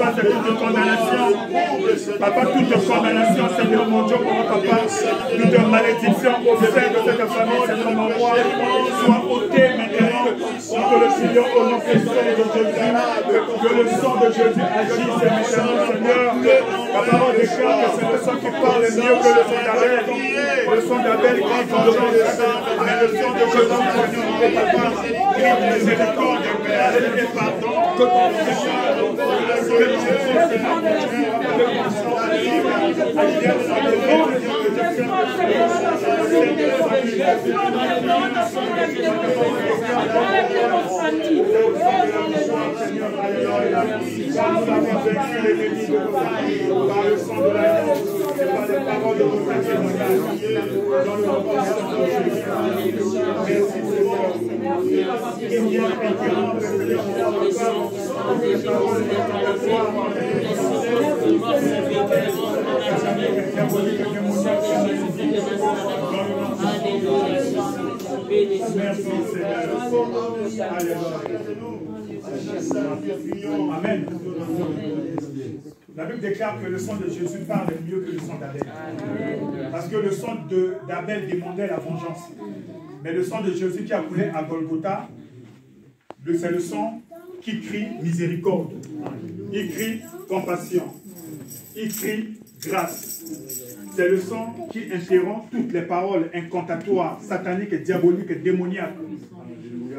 efface toute condamnation. Papa, toute condamnation, Seigneur mon Dieu, mon papa, toute malédiction au sein de cette famille, Seigneur mon roi, soit ôtée maintenant. Nous te le prions au nom puissant de Jésus. Que le sang de Jésus agisse maintenant, Seigneur. La parole déclare que c'est le sang qui parle mieux que le sang d'Abel. Le sang d'Abel qui est dans le sang, mais le sang de Jésus, Seigneur, papa, crie miséricorde, Père, et pardon. Que ton par le sang de l'agneau et par les paroles de votre témoignage dans le nom de Jésus. Merci Seigneur. Il y a un grand révélation de les paroles de la foi. Merci Seigneur. Amen. La Bible déclare que le sang de Jésus parle mieux que le sang d'Abel. Parce que le sang d'Abel demandait la vengeance. Mais le sang de Jésus qui a coulé à Golgotha, c'est le sang qui crie miséricorde. Il crie compassion. Il crie grâce. C'est le sang qui interrompt toutes les paroles incantatoires, sataniques, diaboliques et démoniaques.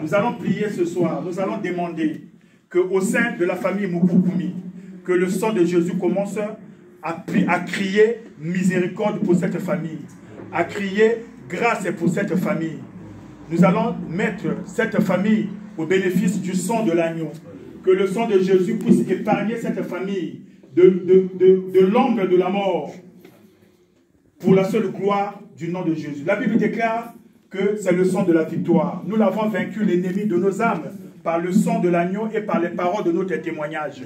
Nous allons prier ce soir. Nous allons demander qu'au sein de la famille Mukukumi, que le sang de Jésus commence à crier miséricorde pour cette famille, à crier grâce pour cette famille. Nous allons mettre cette famille au bénéfice du sang de l'agneau. Que le sang de Jésus puisse épargner cette famille de l'ombre de la mort pour la seule gloire du nom de Jésus. La Bible déclare que c'est le sang de la victoire. Nous l'avons vaincu l'ennemi de nos âmes par le sang de l'agneau et par les paroles de notre témoignage.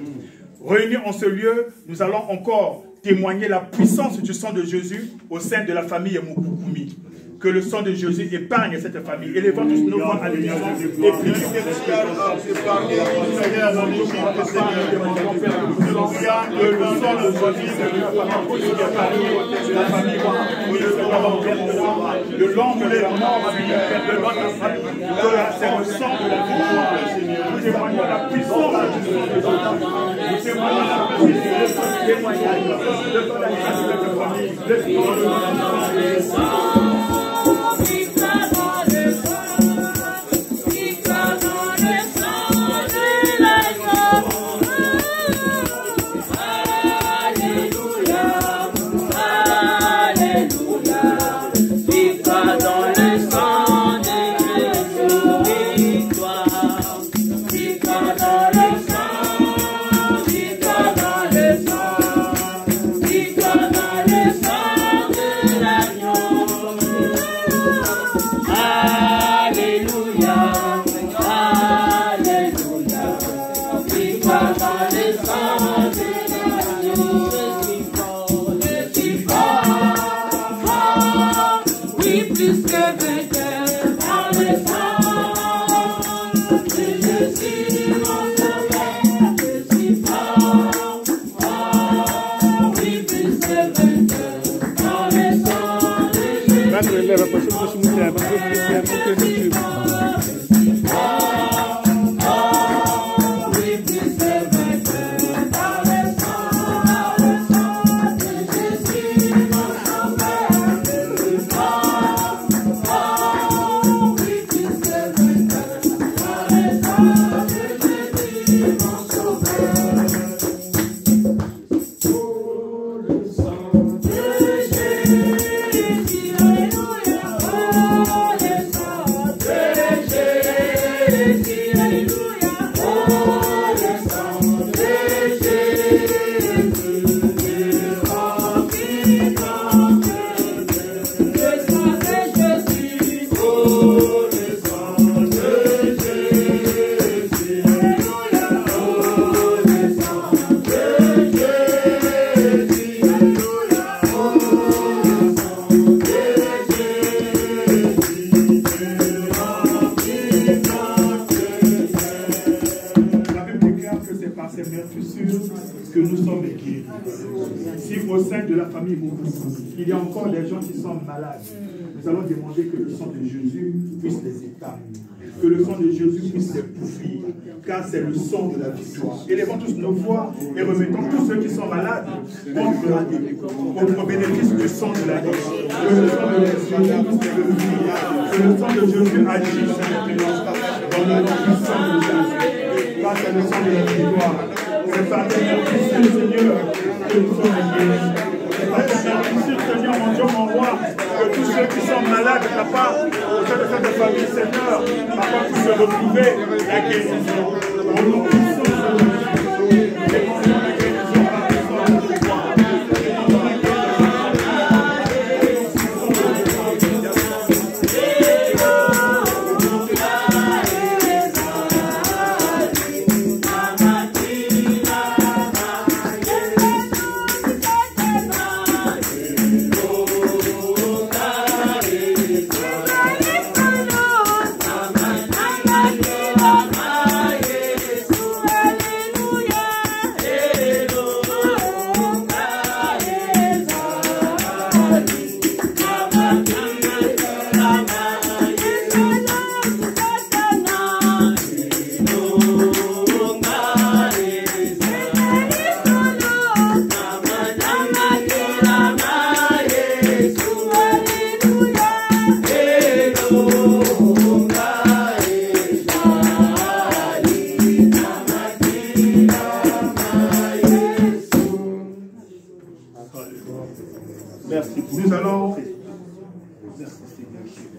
Réunis en ce lieu, nous allons encore témoigner la puissance du sang de Jésus au sein de la famille Mukukumi. Que le sang de Jésus épargne cette famille. Élevons tous nos voix à l'église et prions. Que le sang de Jésus épargne la famille de l'ombre de la mort, c'est le sang de la victoire. Nous témoignons la puissance de Jésus. Nous témoignons la puissance de témoignage de cette famille. Yeah. que nous sommes guéris. Si au sein de la famille, il y a encore des gens qui sont malades, nous allons demander que le sang de Jésus puisse les éteindre. Que le sang de Jésus puisse les bouffir, car c'est le sang de la victoire. Élevons tous nos voix et remettons tous ceux qui sont malades au bénéfice du sang de la vie. Que le sang de Jésus puisse les bouffir. Que le sang de Jésus agisse dans le nom puissant de Jésus. Car c'est le sang de la victoire. C'est par tes mérites, Seigneur, que nous sommes guéris. C'est par tes mérites, Seigneur, mon Dieu, mon roi, que tous ceux qui sont malades, papa, au sein de cette famille, Seigneur, papa, puissent retrouver la guérison. Au nom puissant de Jésus, demandons la guérison par le sang de victoire. Demandons la guérison.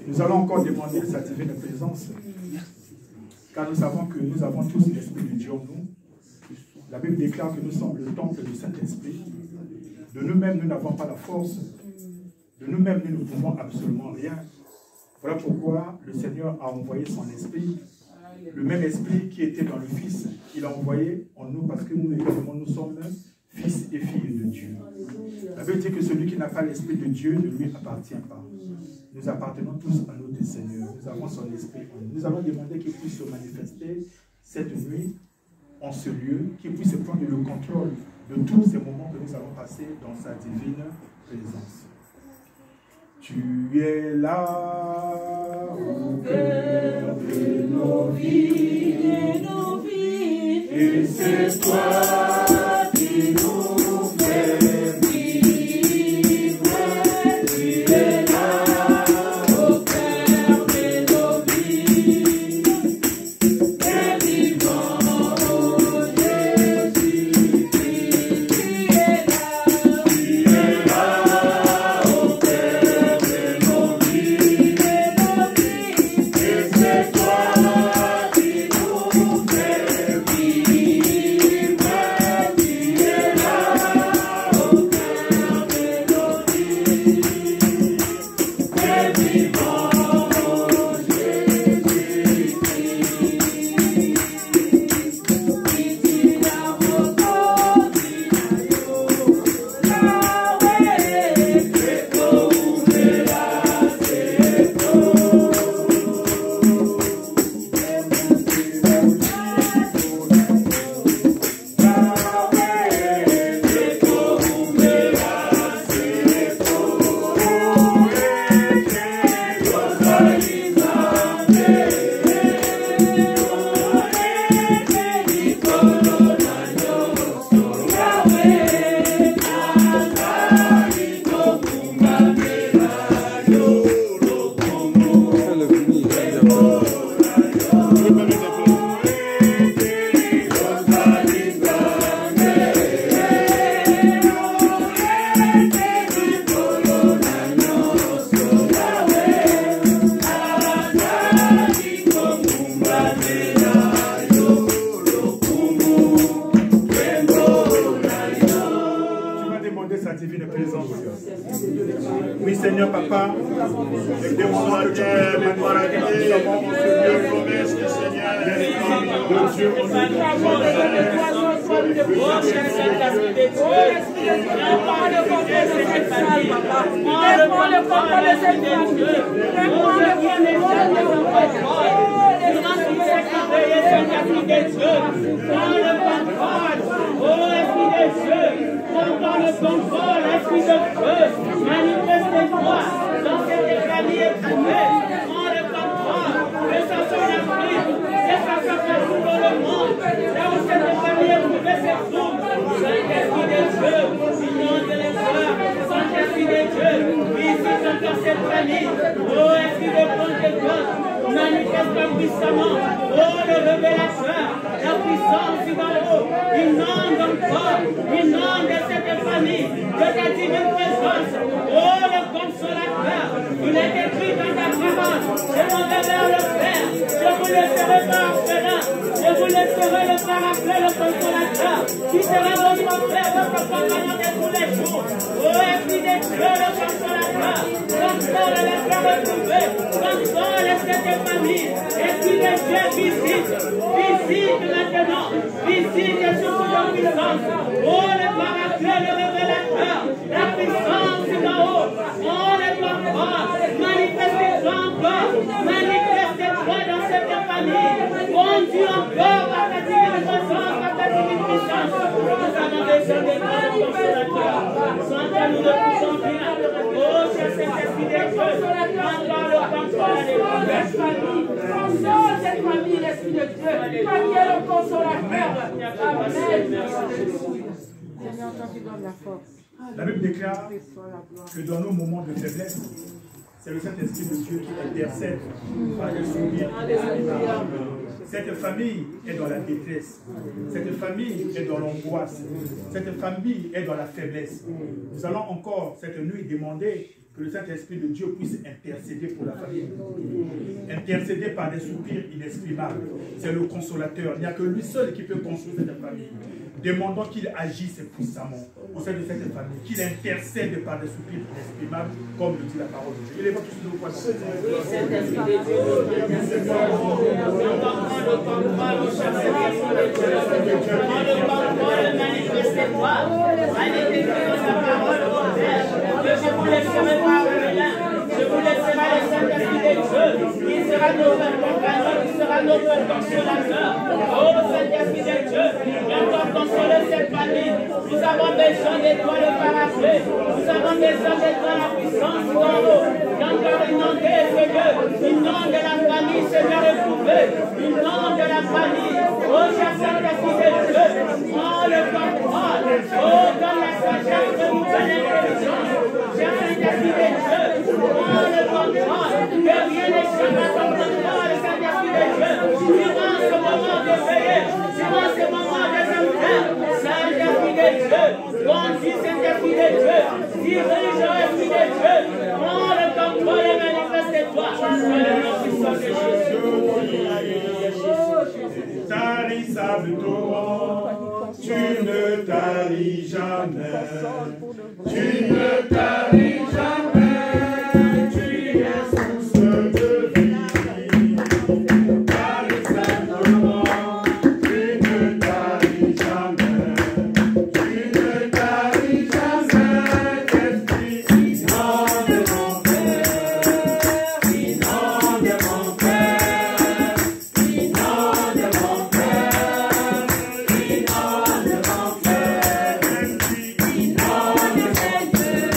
Nous allons encore demander sa divine présence, car nous savons que nous avons tous l'Esprit de Dieu en nous. La Bible déclare que nous sommes le temple du Saint-Esprit. De nous-mêmes, nous n'avons pas la force. De nous-mêmes, nous ne pouvons absolument rien. Voilà pourquoi le Seigneur a envoyé son Esprit. Le même Esprit qui était dans le Fils, il a envoyé en nous parce que nous également, nous sommes fils et filles de Dieu. La Bible dit que celui qui n'a pas l'Esprit de Dieu ne lui appartient pas. Nous appartenons tous à notre Seigneur. Nous avons son Esprit en nous. Nous allons demander qu'il puisse se manifester cette nuit en ce lieu, qu'il puisse prendre le contrôle de tous ces moments que nous allons passer dans sa divine présence. Tu es là au cœur de nos vies, et c'est toi qui nous fais vivre. Tu es là au cœur de nos vies, et vivant, oh Jésus, tu es là au cœur de nos vies, et c'est toi qui nous fais vivre. Tu es là au cœur de nos vies, et vivant, oh Jésus-Christ. Oui, Seigneur, Papa, nous demandons que tu nous paradies, promesse du Seigneur, de Dieu, on nous le contrôle, esprit de feu, manifeste-toi dans cette famille éprouvée. Prends le contrôle, que ce soit en Afrique, que ce soit partout dans le monde, là où cette famille éprouvée se trouve. Saint-Esprit de Dieu, inonde les cœurs, Saint-Esprit de Dieu, visite encore cette famille. Oh, Esprit de Pentecôte, manifeste puissamment. Oh, le révélateur, la puissance du haut, inonde encore, inonde cette famille de ta divine présence. Oh, le consolateur, il est écrit dans ta parole, je m'en vais vers le Père, je vous laisserai pas orphelin, je vous laisserai le paraclet, le consolateur, qui sera votre Père, votre compagnon de tous les jours. Oh, Esprit de Dieu, le consolateur, console les cœurs retrouvés, console cette famille. Esprit de Dieu, visite maintenant, visite surtout la puissance. Oh, le paraclet, le révélateur, la puissance du haut. Oh, le parfum, manifeste-toi encore, manifeste-toi dans cette famille. Conduis encore par ta divine présence, par ta divine puissance. Nous avons besoin de toi, le consolateur. Sans que nous ne puissions rien. Oh, cher Saint-Esprit de Dieu, encore le contrôle de cette famille. Console cette famille, l'Esprit de Dieu. Toi qui es le consolateur. Amen. La Bible déclare que dans nos moments de faiblesse, c'est le Saint-Esprit de Dieu qui intercède par le sourire. Cette famille est dans la détresse. Cette famille est dans l'angoisse. Cette famille est dans la faiblesse. Nous allons encore cette nuit demander que le Saint-Esprit de Dieu puisse intercéder pour la famille. Intercéder par des soupirs inexprimables. C'est le consolateur. Il n'y a que lui seul qui peut construire cette famille. Demandons qu'il agisse puissamment au sein de cette famille, qu'il intercède par des soupirs inexprimables, comme le dit la parole de Dieu. Il est votre de quoi ça. Je vous laisserai pas orphelin. Je vous laisserai le Saint-Esprit de Dieu, qui sera notre compagnon, qui sera notre consolateur. Oh, Saint-Esprit de Dieu, viens consoler cette famille. Nous avons besoin de toi, le paraclet. Nous avons besoin de toi, la puissance du haut. Encore inonder, Seigneur. Inonde la famille, Seigneur, éprouvé. Inonde la famille. Oh, cher Saint-Esprit de Dieu, prends le contrôle. Oh, donne la sagesse, donne l'intelligence. Cher Saint-Esprit de Dieu, prends le contrôle. Que rien n'échappe à ton contrôle, Saint-Esprit de Dieu. Durant ce moment de veiller, durant ce moment de prière, Saint-Esprit de Dieu, conduis Saint-Esprit de Dieu, dirige Esprit de Dieu, prends le contrôle et manifeste-toi. Dans le nom puissant de Jésus. Tarissable torrent, tu ne taris jamais. Tu ne taris jamais. Tu es source de vie. Tarissable torrent, tu ne taris jamais. Tu ne taris jamais. Esprit, inonde mon cœur, inonde mon cœur, inonde mon cœur, inonde mon cœur, inonde mon cœur.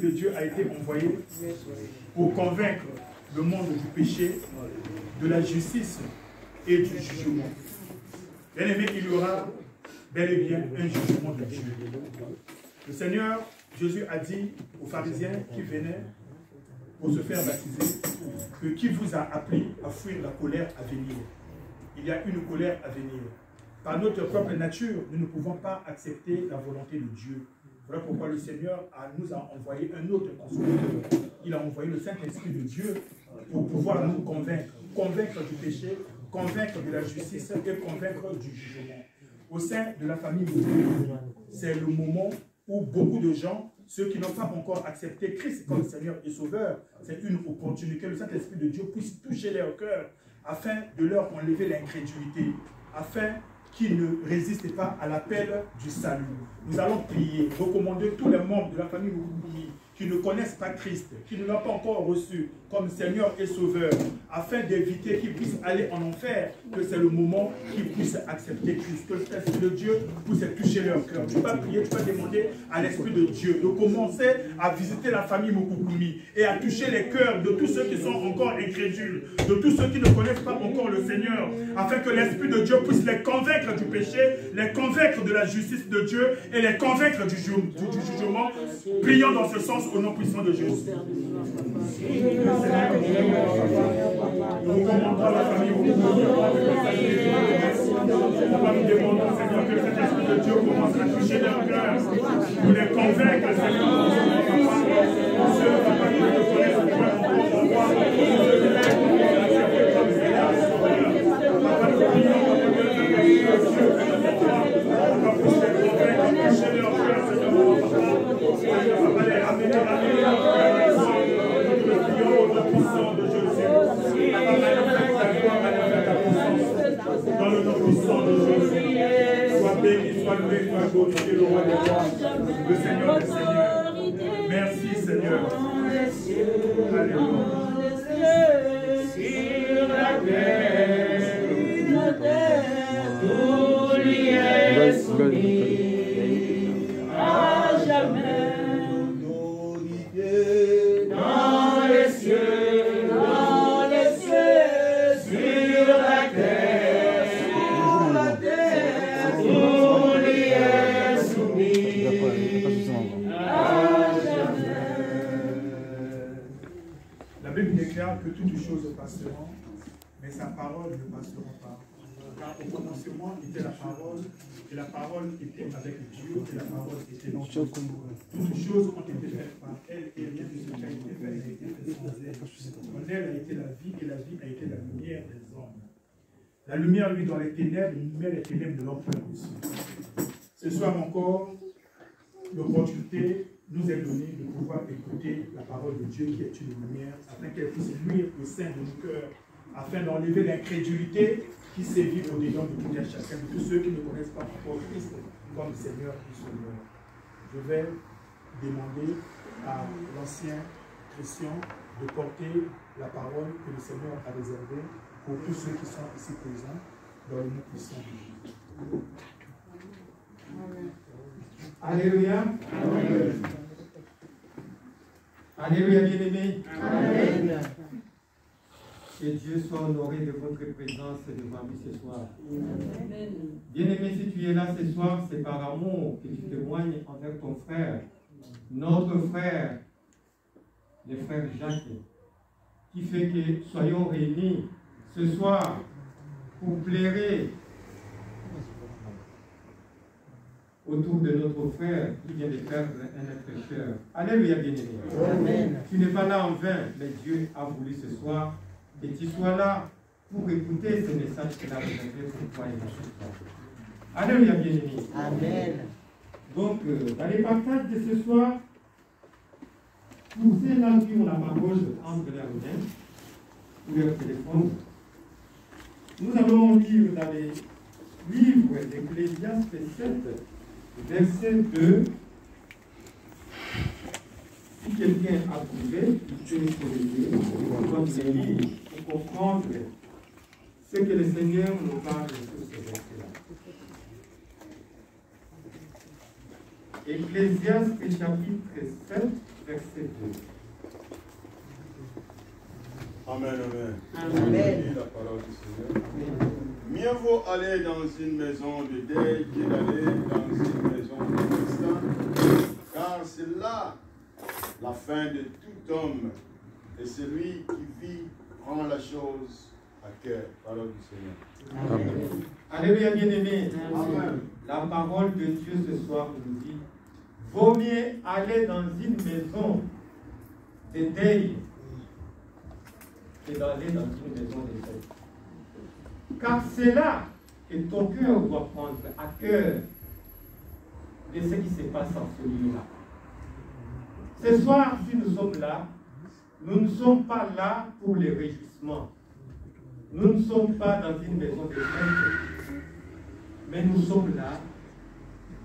de Dieu a été envoyé pour convaincre le monde du péché, de la justice et du jugement. Bien aimé, il y aura bel et bien un jugement de Dieu. Le Seigneur Jésus a dit aux pharisiens qui venaient pour se faire baptiser que qui vous a appris à fuir la colère à venir. Il y a une colère à venir. Par notre propre nature, nous ne pouvons pas accepter la volonté de Dieu. Voilà pourquoi le Seigneur nous a envoyé un autre consolateur. Il a envoyé le Saint-Esprit de Dieu pour pouvoir nous convaincre. Convaincre du péché, convaincre de la justice et convaincre du jugement. Au sein de la famille musulmane, c'est le moment où beaucoup de gens, ceux qui n'ont pas encore accepté Christ comme Seigneur et Sauveur, c'est une opportunité que le Saint-Esprit de Dieu puisse toucher leur cœur afin de leur enlever l'incrédulité, afin qu'ils ne résistent pas à l'appel du salut. Nous allons prier, recommander tous les membres de la famille Moukoumi qui ne connaissent pas Christ, qui ne l'ont pas encore reçu comme Seigneur et Sauveur, afin d'éviter qu'ils puissent aller en enfer, que c'est le moment qu'ils puissent accepter Christ, que l'Esprit de Dieu puisse toucher leur cœur. Tu vas prier, tu vas demander à l'Esprit de Dieu de commencer à visiter la famille Moukoumi et à toucher les cœurs de tous ceux qui sont encore incrédules, de tous ceux qui ne connaissent pas encore le Seigneur, afin que l'Esprit de Dieu puisse les convaincre du péché, les convaincre de la justice de Dieu et les convaincre du jugement. Prions dans ce sens au nom puissant de Jésus. Nous recommandons la famille nous demandons, Seigneur, que cet Esprit de Dieu commence à toucher leur cœur, pour les convaincre, Seigneur, ceux qui ne connaissent pas encore ton roi, ceux qui l'acceptent comme Seigneur et Sauveur. Papa, nous prions pour que Dieu puisse les convaincre, toucher leur cœur, Seigneur, papa, les ramener à la foi. Nous le prions au nom puissant de Jésus. Papa, manifeste ta gloire, manifeste ta puissance. Dans le nom puissant de Jésus. Sois béni, sois loué, sois glorifié, le roi des rois, le Seigneur des seigneurs. Merci, Seigneur. Alléluia. Sur la terre, tout lui est soumis à jamais. Dans les cieux, sur la terre, tout lui est soumis à jamais. La Bible déclare que toutes choses passeront, mais sa parole ne passera pas. Car au commencement était la parole, et la parole était avec Dieu, et la parole était dans Dieu. Toutes choses ont été faites par elle, et rien de ce qui a été fait n'a été fait sans elle. En elle a été la vie, et la vie a été la lumière des hommes. La lumière, lui, dans les ténèbres, les ténèbres de l'enfer aussi. Ce soir encore, l'opportunité nous est donnée de pouvoir écouter la parole de Dieu qui est une lumière, afin qu'elle puisse luire au sein de nos cœurs, afin d'enlever l'incrédulité qui sévit au-dedans de tout un chacun, de tous ceux qui ne connaissent pas encore Christ comme Seigneur et Sauveur. Je vais demander à l'ancien Christian de porter la parole que le Seigneur a réservée pour tous ceux qui sont ici présents dans le nom puissant de Jésus. Alléluia. Amen. Alléluia, bien-aimés. Amen. Que Dieu soit honoré de votre présence devant nous ce soir. Bien-aimé, si tu es là ce soir, c'est par amour que tu témoignes envers ton frère, notre frère, le frère Jacques, qui fait que soyons réunis ce soir pour plairer autour de notre frère qui vient de perdre un être cher. Alléluia, bien-aimé. Tu n'es pas là en vain, mais Dieu a voulu ce soir que tu sois là pour écouter ce message qu'il a réservé pour toi et pour toi. Alléluia, bien-aimé. Amen. Donc, dans les partages de ce soir, pour ceux-là qui ont la parole entre leurs mains ou leur téléphone, nous allons lire dans les livres d'Ecclésiaste 7, verset 2. Si quelqu'un a trouvé, il peut corriger, lire pour comprendre ce que le Seigneur nous parle sur ce verset-là. Ecclésiaste chapitre 7, verset 2. Amen, amen. Amen. La parole du Seigneur. Mieux vaut aller dans une maison de deuil que d'aller dans une maison de festin, car c'est là la fin de tout homme, et celui qui vit prend la chose à cœur. Parole du Seigneur. Amen. Alléluia, bien-aimés. La parole de Dieu ce soir nous dit, vaut mieux aller dans une maison de deuil que d'aller dans une maison de fête. Car c'est là que ton cœur doit prendre à cœur de ce qui se passe en ce lieu-là. Ce soir, si nous sommes là, nous ne sommes pas là pour les réjouissements. Nous ne sommes pas dans une maison de fête, mais nous sommes là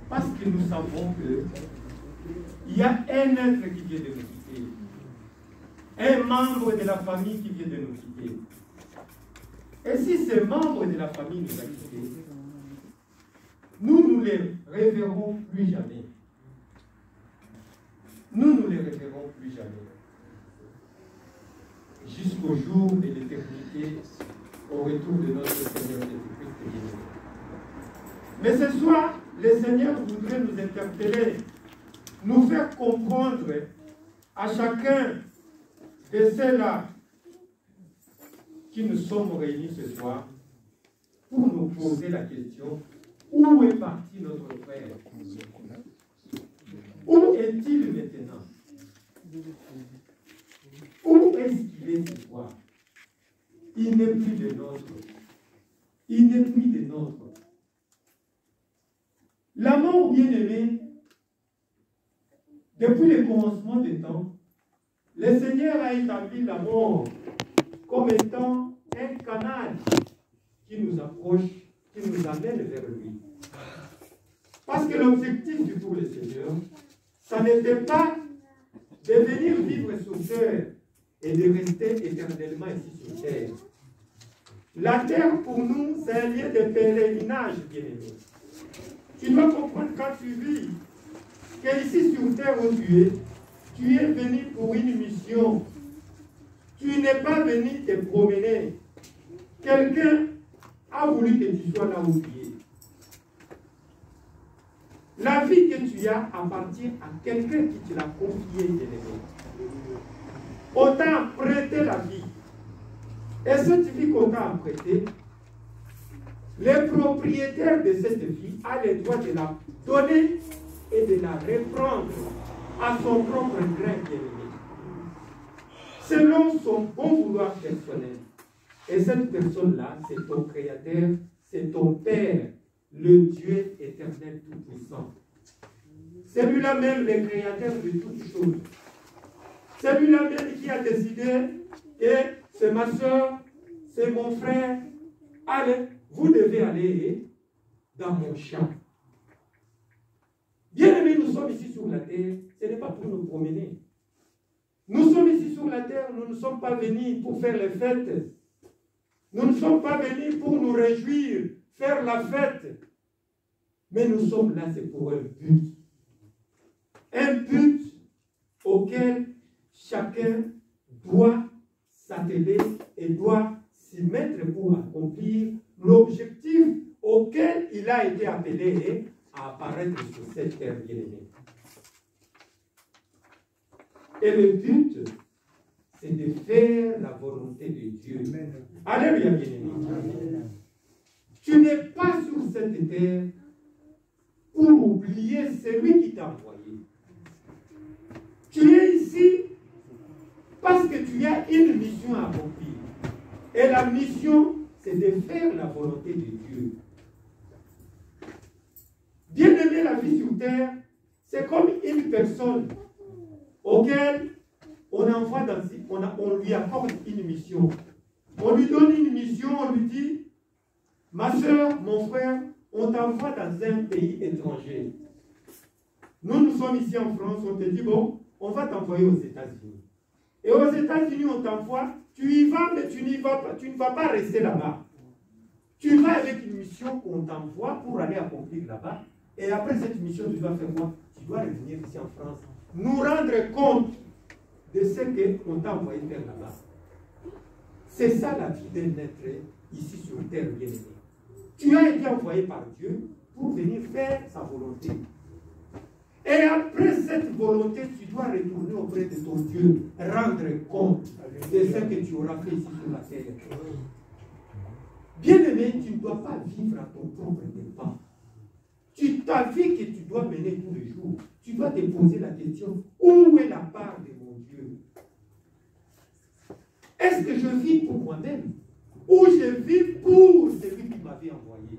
parce que nous savons qu'il y a un être qui vient de nous quitter, un membre de la famille qui vient de nous quitter. Et si ce membre de la famille nous a quittés, nous ne les reverrons plus jamais. Nous ne les reverrons plus jamais. Jusqu'au jour de l'éternité, au retour de notre Seigneur Jésus-Christ. Mais ce soir, le Seigneur voudrait nous interpeller, nous faire comprendre à chacun de ceux-là qui nous sommes réunis ce soir pour nous poser la question, où est parti notre frère? Où est-il maintenant? Où est-ce qu'il est ce soir? Il n'est plus de nôtre. Il n'est plus de nôtre. L'amour bien-aimé, depuis le commencement des temps, le Seigneur a établi l'amour comme étant un canal qui nous approche, qui nous amène vers lui. Parce que l'objectif du pour le Seigneur, ça n'était pas de venir vivre sur terre et de rester éternellement ici sur terre. La terre pour nous, c'est un lieu de pèlerinage, bien-aimé. Tu dois comprendre quand tu vis que ici sur terre où tu es venu pour une mission. Tu n'es pas venu te promener. Quelqu'un a voulu que tu sois là où tu es. La vie que tu as appartient à quelqu'un qui te l'a confiée, bien-aimé. On t'a prêté la vie. Et cette vie qu'on t'a prêtée, le propriétaire de cette vie a le droit de la donner et de la reprendre à son propre gré, bien-aimé, selon son bon vouloir personnel. Et cette personne-là, c'est ton Créateur, c'est ton Père, le Dieu éternel tout-puissant. C'est lui-là même le Créateur de toutes choses. C'est lui-là même qui a décidé que c'est ma soeur, c'est mon frère. Allez, vous devez aller dans mon champ. Bien-aimés, nous sommes ici sur la terre, ce n'est pas pour nous promener. Nous sommes ici sur la terre, nous ne sommes pas venus pour faire les fêtes. Nous ne sommes pas venus pour nous réjouir, faire la fête. Mais nous sommes là, c'est pour un but. Un but auquel chacun doit s'atteler et doit s'y mettre pour accomplir l'objectif auquel il a été appelé à apparaître sur cette terre bien-aimée. Et le but, c'est de faire la volonté de Dieu. Alléluia, bien-aimé. Tu n'es pas sur cette terre pour oublier celui qui t'a envoyé. Tu es ici parce que tu as une mission à accomplir. Et la mission, c'est de faire la volonté de Dieu. Bien-aimé, la vie sur terre, c'est comme une personne auquel on lui accorde une mission. On lui donne une mission, on lui dit, ma soeur, mon frère, on t'envoie dans un pays étranger. Nous sommes ici en France, on te dit, bon, on va t'envoyer aux États-Unis. Et aux États-Unis, on t'envoie, tu y vas, mais tu ne vas pas rester là-bas. Tu vas avec une mission qu'on t'envoie pour aller accomplir là-bas. Et après cette mission, tu dois faire quoi? Tu dois revenir ici en France nous rendre compte de ce qu'on t'a envoyé faire là-bas. C'est ça la vie d'un être ici sur terre, bien-aimé. Tu as été envoyé par Dieu pour venir faire sa volonté. Et après cette volonté, tu dois retourner auprès de ton Dieu, rendre compte de ce que tu auras fait ici sur la terre. Bien-aimé, tu ne dois pas vivre à ton propre dépens. Ta vie que tu dois mener tous les jours, tu dois te poser la question, où est la part de mon Dieu? Est-ce que je vis pour moi-même ou je vis pour celui qui m'avait envoyé?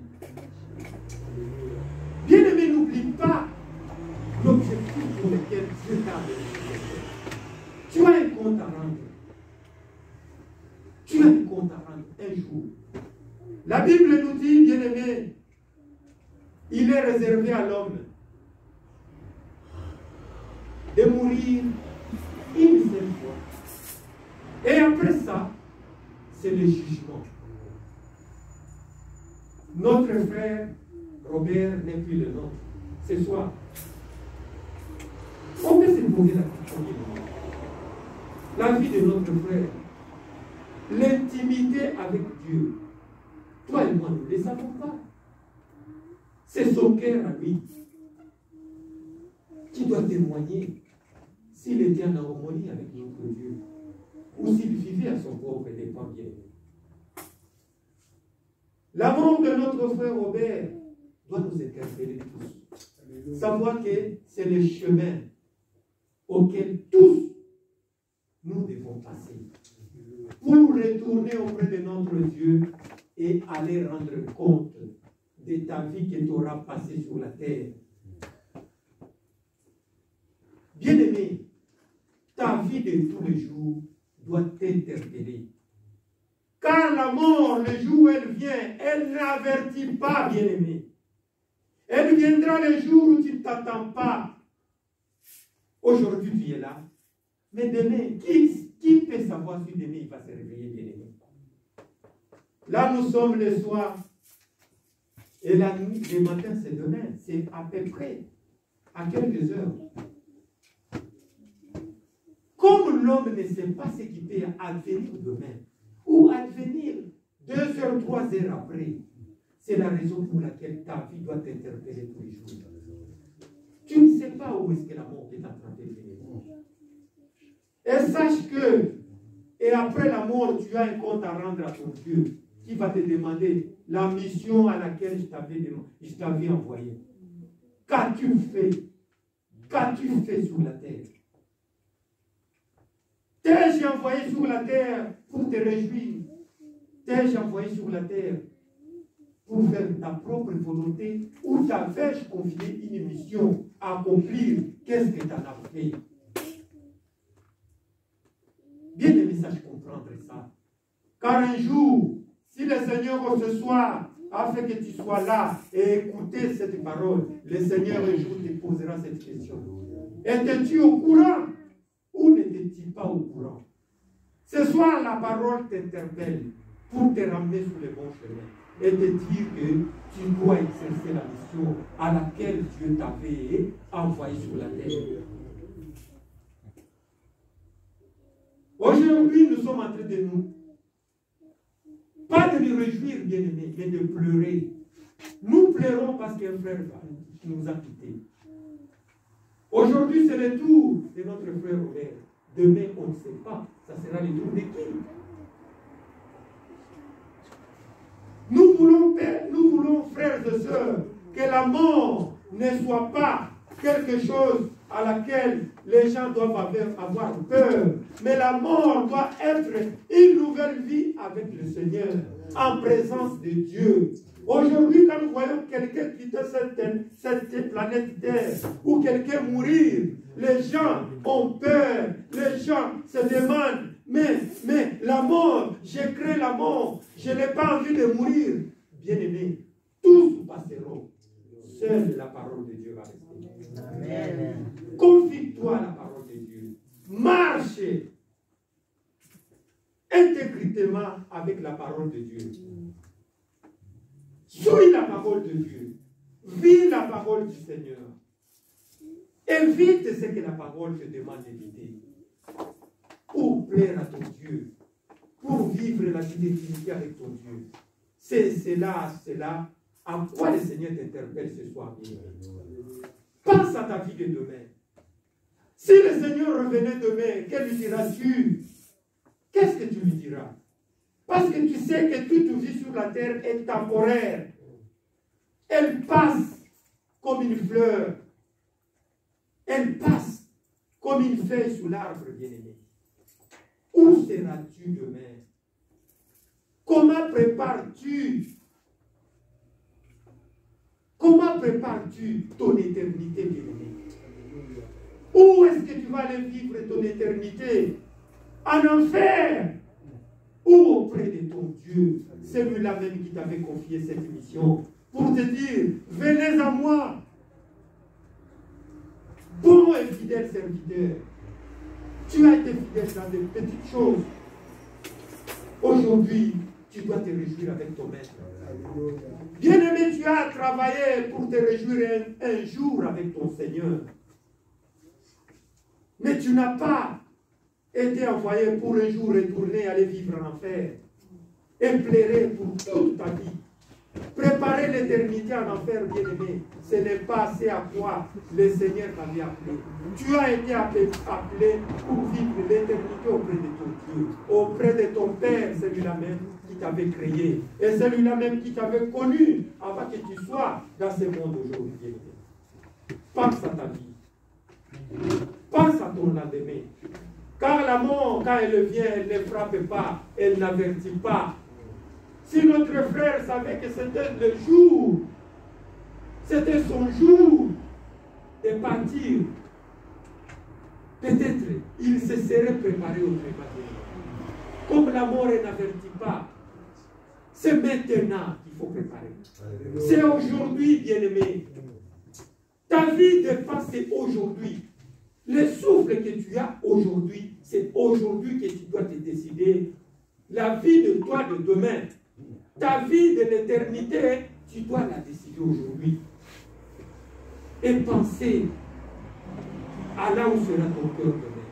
Bien-aimé, n'oublie pas l'objectif pour lequel Dieu t'a amené. Tu as un compte à rendre. Tu as un compte à rendre un jour. La Bible nous dit, bien-aimé, il est réservé à l'homme de mourir une seule fois. Et après ça, c'est le jugement. Notre frère Robert n'est plus le nôtre. Ce soir, on peut se poser la question. La vie de notre frère, l'intimité avec Dieu, toi et moi, nous ne les savons pas. C'est son cœur à lui qui doit témoigner s'il était en harmonie avec notre Dieu ou s'il vivait à son propre dépens bien. L'amour de notre frère Robert doit nous interpeller tous. Savoir que c'est le chemin auquel tous nous devons passer pour retourner auprès de notre Dieu et aller rendre compte de ta vie que tu auras passée sur la terre. Bien-aimé, ta vie de tous les jours doit t'interpeller. Car la mort, le jour où elle vient, elle n'avertit pas, bien-aimé. Elle viendra le jour où tu ne t'attends pas. Aujourd'hui, tu es là. Mais demain, qui peut savoir si demain il va se réveiller, bien-aimé? Là, nous sommes le soir. Et la nuit, le matin, c'est demain. C'est à peu près à quelques heures. Comme l'homme ne sait pas ce qui peut advenir demain, ou advenir 2 heures, 3 heures après, c'est la raison pour laquelle ta vie doit t'interpeller tous les jours. Tu ne sais pas où est-ce que la mort est attrapée. Et sache que, et après la mort, tu as un compte à rendre à ton Dieu, qui va te demander la mission à laquelle je t'avais envoyé. Qu'as-tu fait? Qu'as-tu fait sur la terre? T'ai-je envoyé sur la terre pour te réjouir? T'ai-je envoyé sur la terre pour faire ta propre volonté? Ou t'avais-je confié une mission à accomplir? Qu'est-ce que tu en as fait? Bien aimé, sache comprendre ça. Car un jour, si le Seigneur ce soir a fait que tu sois là et écouter cette parole, le Seigneur un jour te posera cette question. Étais-tu au courant ou n'étais-tu pas au courant? Ce soir, la parole t'interpelle pour te ramener sur le bon chemin et te dire que tu dois exercer la mission à laquelle Dieu t'avait envoyé sur la terre. Aujourd'hui, nous sommes en train de nous, pas de nous réjouir, bien-aimés, mais de pleurer. Nous pleurons parce qu'un frère nous a quittés. Aujourd'hui, c'est le tour de notre frère Robert. Demain, on ne sait pas. Ça sera le tour de qui? Nous voulons, frères et sœurs, que la mort ne soit pas quelque chose à laquelle les gens doivent avoir peur. Mais la mort doit être une nouvelle vie avec le Seigneur, en présence de Dieu. Aujourd'hui, quand nous voyons quelqu'un quitter cette planète Terre, ou quelqu'un mourir, les gens ont peur, les gens se demandent, mais la mort, j'ai créé la mort, je n'ai pas envie de mourir. Bien-aimés, tous passeront. Seule la parole de Dieu va rester. Amen. Confie-toi à la parole de Dieu. Marche intégrement avec la parole de Dieu. Suis la parole de Dieu. Vis la parole du Seigneur. Évite ce que la parole te demande d'éviter. Pour plaire à ton Dieu, pour vivre la vie d'intimité avec ton Dieu. C'est cela à quoi le Seigneur t'interpelle ce soir. Pense à ta vie de demain. Si le Seigneur revenait demain, que lui diras-tu? Qu'est-ce que tu lui diras? Parce que tu sais que toute vie sur la terre est temporaire. Elle passe comme une fleur. Elle passe comme une feuille sous l'arbre, bien-aimé. Où seras-tu demain? Comment prépares-tu ton éternité, bien-aimé? Où est-ce que tu vas aller vivre ton éternité? En enfer ou auprès de ton Dieu, celui-là même qui t'avait confié cette mission, pour te dire, venez à moi, bon et fidèle serviteur. Tu as été fidèle dans des petites choses. Aujourd'hui, tu dois te réjouir avec ton maître. Bien-aimé, tu as travaillé pour te réjouir un jour avec ton Seigneur. Mais tu n'as pas été envoyé pour un jour retourner, aller vivre en enfer. Et plairer pour toute ta vie. Préparer l'éternité en enfer, bien-aimé, ce n'est pas assez à quoi le Seigneur t'avait appelé. Tu as été appelé pour vivre l'éternité auprès de ton Dieu, auprès de ton Père, celui-là même qui t'avait créé, et celui-là même qui t'avait connu avant que tu sois dans ce monde aujourd'hui, bien-aimé. Pense à ta vie. Pense à ton lendemain. Car la mort, quand elle vient, elle ne frappe pas, elle n'avertit pas. Si notre frère savait que c'était le jour, c'était son jour de partir, peut-être il se serait préparé autrement. Comme la mort n'avertit pas, c'est maintenant qu'il faut préparer. C'est aujourd'hui, bien-aimé. Ta vie dépend, c'est aujourd'hui. Le souffle que tu as aujourd'hui, c'est aujourd'hui que tu dois te décider. La vie de toi de demain, ta vie de l'éternité, tu dois la décider aujourd'hui. Et penser à là où sera ton cœur demain.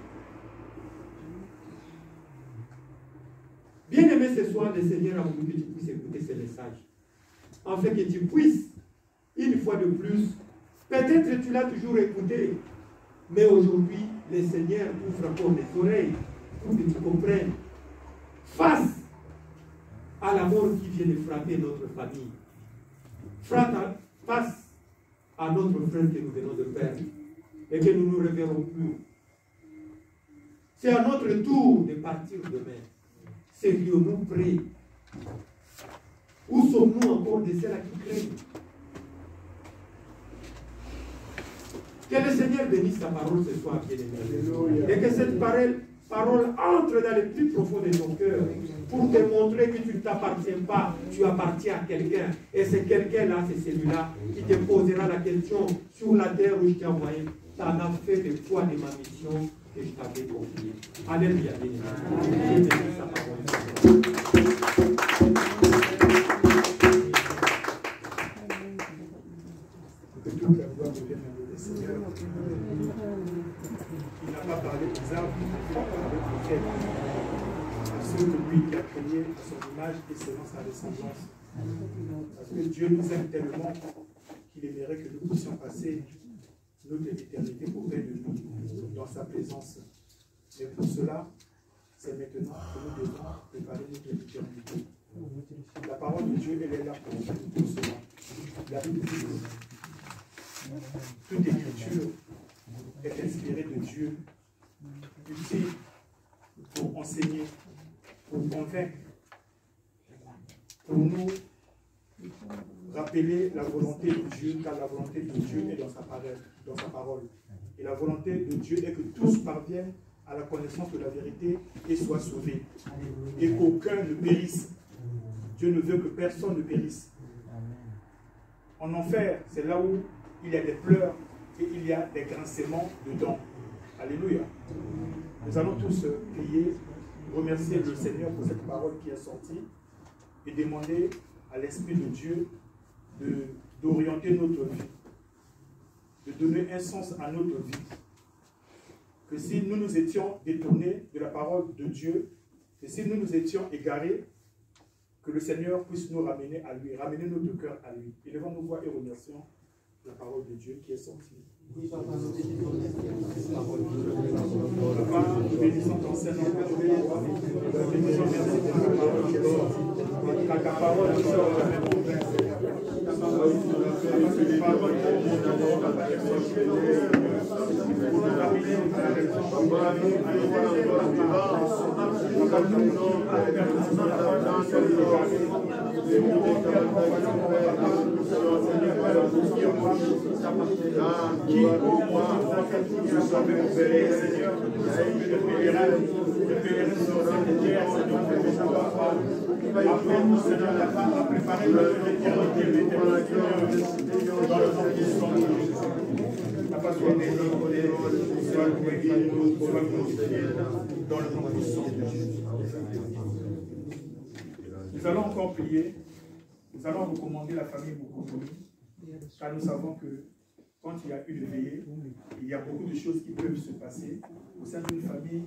Bien-aimé, ce soir, le Seigneur a voulu que tu puisses écouter ce message. Afin que tu puisses, une fois de plus, peut-être tu l'as toujours écouté, mais aujourd'hui, le Seigneur ouvre encore les oreilles pour que tu comprennes. Face à la mort qui vient de frapper notre famille, face à notre frère que nous venons de perdre et que nous ne nous reverrons plus. C'est à notre tour de partir demain. Serions-nous prêts? Où sommes-nous encore de ceux-là qui craignent? Que le Seigneur bénisse ta parole ce soir, bien-aimé. Et que cette parole entre dans le plus profond de ton cœur pour te montrer que tu ne t'appartiens pas, tu appartiens à quelqu'un. Et c'est quelqu'un-là, c'est celui-là qui te posera la question sur la terre où je t'ai envoyé. Tu en as fait de quoi de ma mission que je t'avais confiée. Alléluia, bien-aimé. Que bénisse ta parole. Que toute la gloire revienne à le Seigneur. Il n'a pas parlé aux arbres, il a parlé aux pierres. À ceux que lui qui a créé à son image et selon sa ressemblance. Parce que Dieu nous aime tellement qu'il aimerait que nous puissions passer notre éternité auprès de nous, dans sa présence. Mais pour cela, c'est maintenant que nous devons préparer notre éternité. La parole de Dieu, elle est là pour cela. La Bible dit toute écriture est inspirée de Dieu, utile pour enseigner, pour convaincre, pour nous rappeler la volonté de Dieu, car la volonté de Dieu est dans sa parole. Et la volonté de Dieu est que tous parviennent à la connaissance de la vérité et soient sauvés. Et qu'aucun ne périsse. Dieu ne veut que personne ne périsse. En enfer, c'est là où il y a des pleurs et il y a des grincements de dents. Alléluia. Nous allons tous prier, remercier le Seigneur pour cette parole qui est sortie et demander à l'Esprit de Dieu d'orienter notre vie. de donner un sens à notre vie. Que si nous nous étions détournés de la parole de Dieu, que si nous nous étions égarés, que le Seigneur puisse nous ramener à lui, ramener notre cœur à lui. Élevons nos voix et remercions la parole de Dieu qui est sortie. Papa, nous bénissons ton Seigneur, nous bénissons merci pour la parole qui est sortie. Car ta parole sort jamais mauvaise. Ta parole pour nous ramener à la raison, pour nous ramener à qui au moins je savais mon Seigneur, le pèlerin sur cette terre, Seigneur, appelle-nous, Seigneur, à préparer notre éternité, dans le nom de Jésus. Papa, sois béni, sois glorifié, dans le nom de Jésus. Nous allons encore prier, nous allons recommander la famille Moukoukoumi, car nous savons que quand il y a une veillée, il y a beaucoup de choses qui peuvent se passer au sein d'une famille.